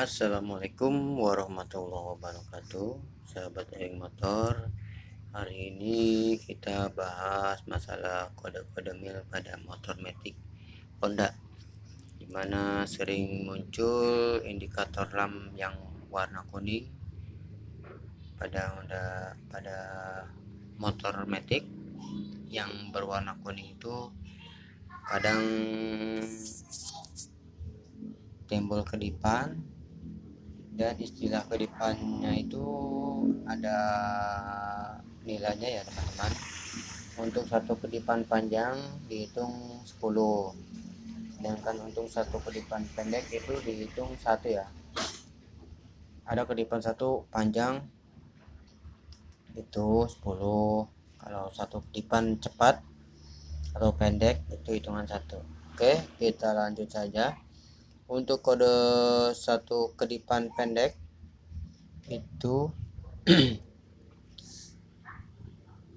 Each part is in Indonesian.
Assalamualaikum warahmatullahi wabarakatuh, sahabat Ring Motor. Hari ini kita bahas masalah kode-kode mil pada motor matic Honda, dimana sering muncul indikator lamp yang warna kuning pada motor matic yang berwarna kuning itu kadang timbul kedipan, dan istilah kedipannya itu ada nilainya ya teman-teman. Untuk satu kedipan panjang dihitung 10, sedangkan untuk satu kedipan pendek itu dihitung 1 ya. Ada kedipan satu panjang itu 10, kalau satu kedipan cepat atau pendek itu hitungan 1. Oke, kita lanjut saja. Untuk kode satu kedipan pendek itu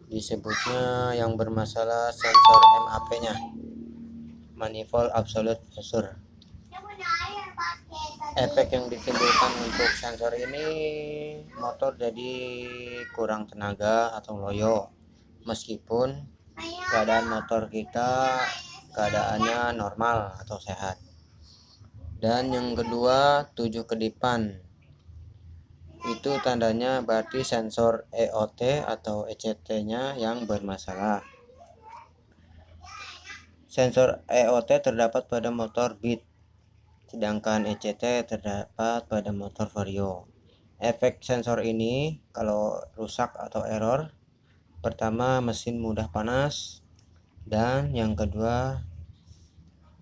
disebutnya yang bermasalah sensor MAP-nya, manifold absolute pressure. Efek yang ditimbulkan untuk sensor ini, motor jadi kurang tenaga atau loyo, meskipun keadaan motor kita keadaannya normal atau sehat. Dan yang kedua, 7 kedipan itu tandanya berarti sensor EOT atau ECT-nya yang bermasalah. Sensor EOT terdapat pada motor Beat, sedangkan ECT terdapat pada motor Vario. Efek sensor ini kalau rusak atau error, pertama mesin mudah panas, dan yang kedua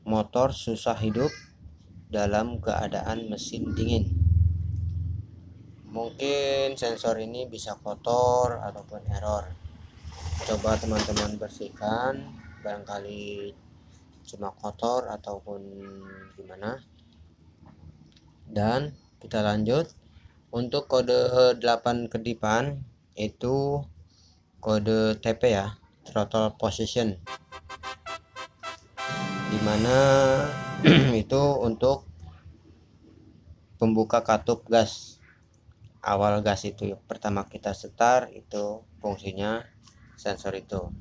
motor susah hidup dalam keadaan mesin dingin. Mungkin sensor ini bisa kotor ataupun error. Coba teman-teman bersihkan, barangkali cuma kotor ataupun gimana. Dan kita lanjut. Untuk kode 8 kedipan itu kode TP ya, throttle position, dimana itu untuk pembuka katup gas. Awal gas itu pertama kita setar, itu fungsinya sensor itu.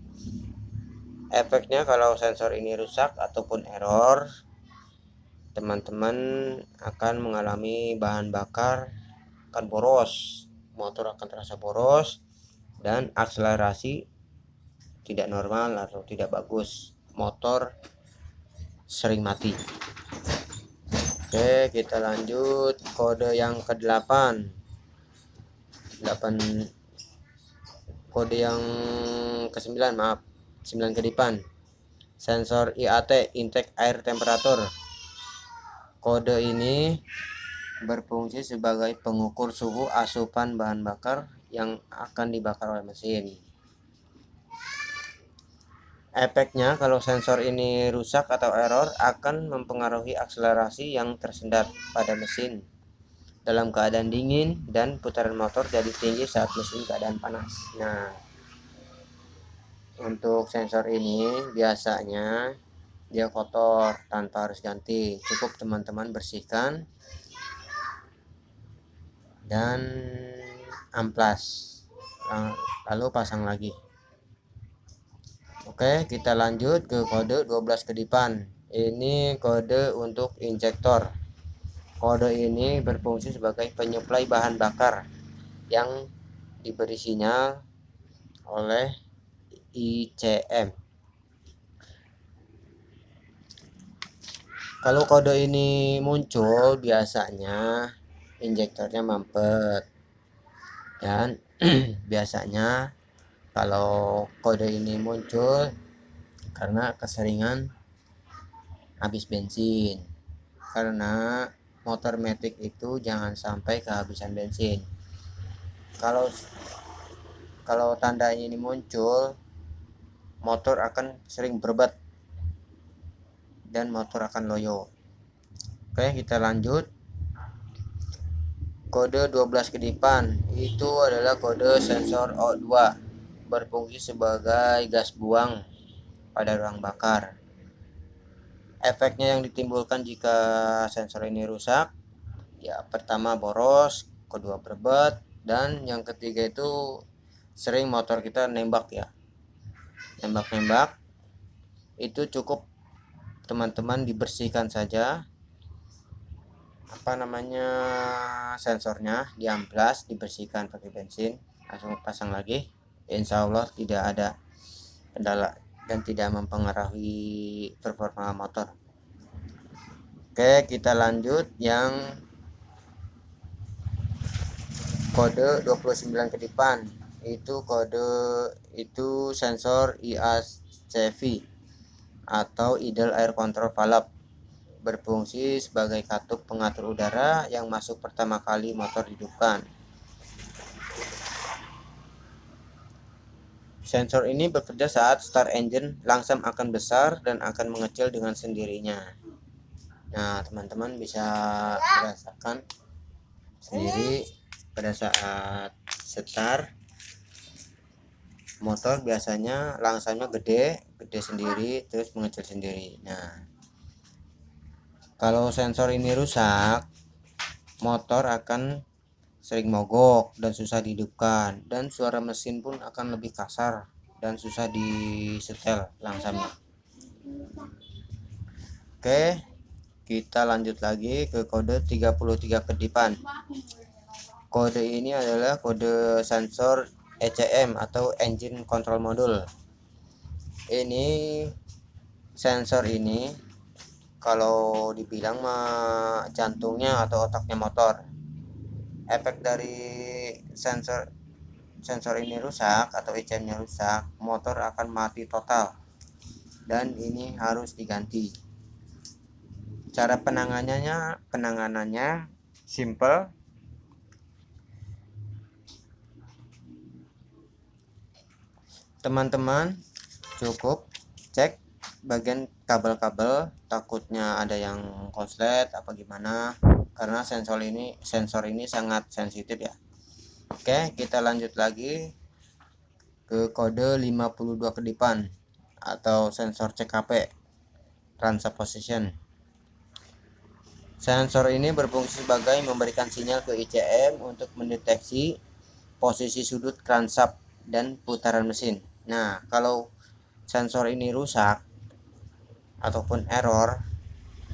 Efeknya kalau sensor ini rusak ataupun error, teman-teman akan mengalami bahan bakar akan boros, motor akan terasa boros, dan akselerasi tidak normal atau tidak bagus, motor sering mati. Oke, kita lanjut kode yang ke-8. 9 kedipan, sensor IAT, intake air temperature. Kode ini berfungsi sebagai pengukur suhu asupan bahan bakar yang akan dibakar oleh mesin. Efeknya kalau sensor ini rusak atau error akan mempengaruhi akselerasi yang tersendat pada mesin dalam keadaan dingin, dan putaran motor jadi tinggi saat mesin keadaan panas. Nah, untuk sensor ini biasanya dia kotor tanpa harus ganti, cukup teman-teman bersihkan dan amplas, lalu pasang lagi. Oke, kita lanjut ke kode 12 kedipan. Ini kode untuk injektor. Kode ini berfungsi sebagai penyuplai bahan bakar yang diberi sinyal oleh ICM. Kalau kode ini muncul, biasanya injektornya mampet, dan biasanya kalau kode ini muncul karena keseringan habis bensin. Karena motor matic itu jangan sampai kehabisan bensin. Kalau tanda ini muncul, motor akan sering berobat dan motor akan loyo. Oke, kita lanjut. Kode 12 kedipan itu adalah kode sensor O2, berfungsi sebagai gas buang pada ruang bakar. Efeknya yang ditimbulkan jika sensor ini rusak, ya pertama boros, kedua berbet, dan yang ketiga itu sering motor kita nembak ya, nembak-nembak. Itu cukup teman-teman dibersihkan saja sensornya, diamplas, dibersihkan pakai bensin, langsung pasang lagi. Insya Allah tidak ada kendala dan tidak mempengaruhi performa motor. Oke, kita lanjut yang kode 29 ke depan. Itu sensor IACV atau idle air control valve, berfungsi sebagai katup pengatur udara yang masuk pertama kali motor dihidupkan. Sensor ini bekerja saat start engine, langsam akan besar dan akan mengecil dengan sendirinya. Nah, teman-teman bisa merasakan sendiri pada saat start motor biasanya langsamnya gede sendiri terus mengecil sendiri. Nah, kalau sensor ini rusak, motor akan sering mogok dan susah dihidupkan, dan suara mesin pun akan lebih kasar dan susah disetel langsamnya. Oke, kita lanjut lagi ke kode 33 ke depan. Kode ini adalah kode sensor ECM atau engine control module. Ini sensor ini kalau dibilang mah jantungnya atau otaknya motor. Efek dari sensor ini rusak atau ECM-nya rusak, motor akan mati total dan ini harus diganti. Cara penanganannya simple. Teman-teman cukup cek bagian kabel-kabel, takutnya ada yang konslet apa gimana, karena sensor ini sangat sensitif ya. Oke, kita lanjut lagi ke kode 52 ke depan atau sensor CKP, transfer position. Sensor ini berfungsi sebagai memberikan sinyal ke ICM untuk mendeteksi posisi sudut crankshaft dan putaran mesin. Nah, kalau sensor ini rusak ataupun error,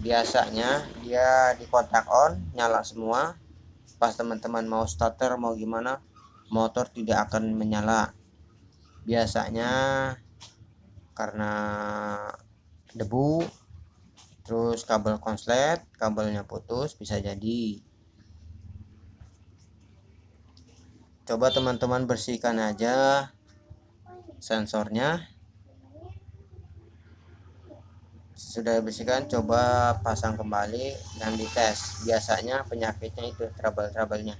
biasanya dia di kontak on, nyala semua. Pas teman-teman mau starter mau gimana, motor tidak akan menyala. Biasanya karena debu, terus kabel konslet, kabelnya putus, bisa jadi. Coba teman-teman bersihkan aja sensornya. Sudah bersihkan, coba pasang kembali dan dites. Biasanya penyakitnya itu trouble-troublenya.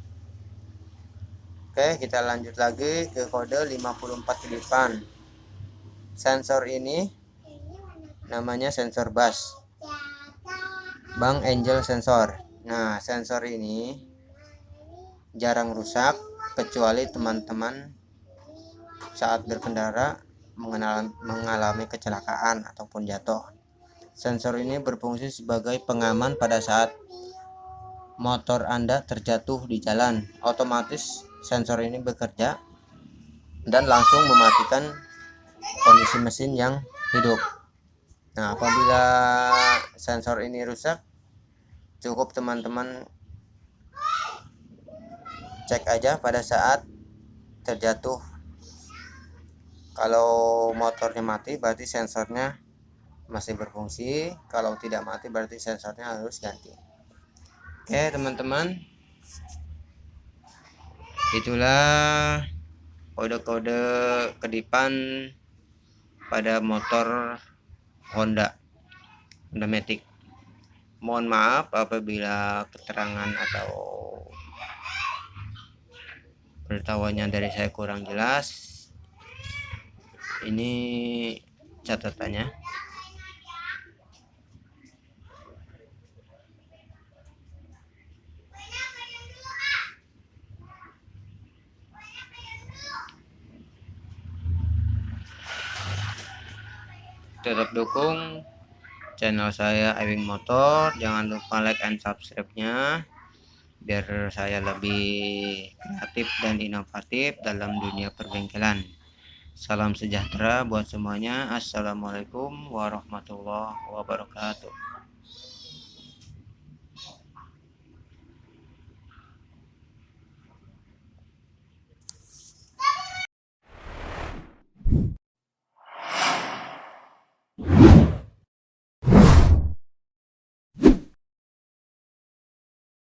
Oke, kita lanjut lagi ke kode 54 ke depan. Sensor ini namanya sensor bus, Bang Angel sensor. Nah, sensor ini jarang rusak kecuali teman-teman saat berkendara mengalami kecelakaan ataupun jatuh. Sensor ini berfungsi sebagai pengaman pada saat motor Anda terjatuh di jalan. Otomatis sensor ini bekerja dan langsung mematikan kondisi mesin yang hidup. Nah, apabila sensor ini rusak, cukup teman-teman cek aja pada saat terjatuh. Kalau motornya mati berarti sensornya masih berfungsi, kalau tidak mati berarti sensornya harus ganti. Oke teman-teman, itulah kode-kode kedipan pada motor Honda Matic. Mohon maaf apabila keterangan atau pengetahuannya dari saya kurang jelas. Ini catatannya. Tetap dukung channel saya Ewing Motor, jangan lupa like and subscribe-nya. biar saya lebih kreatif dan inovatif dalam dunia perbengkelan. Salam sejahtera buat semuanya. Assalamualaikum warahmatullahi wabarakatuh.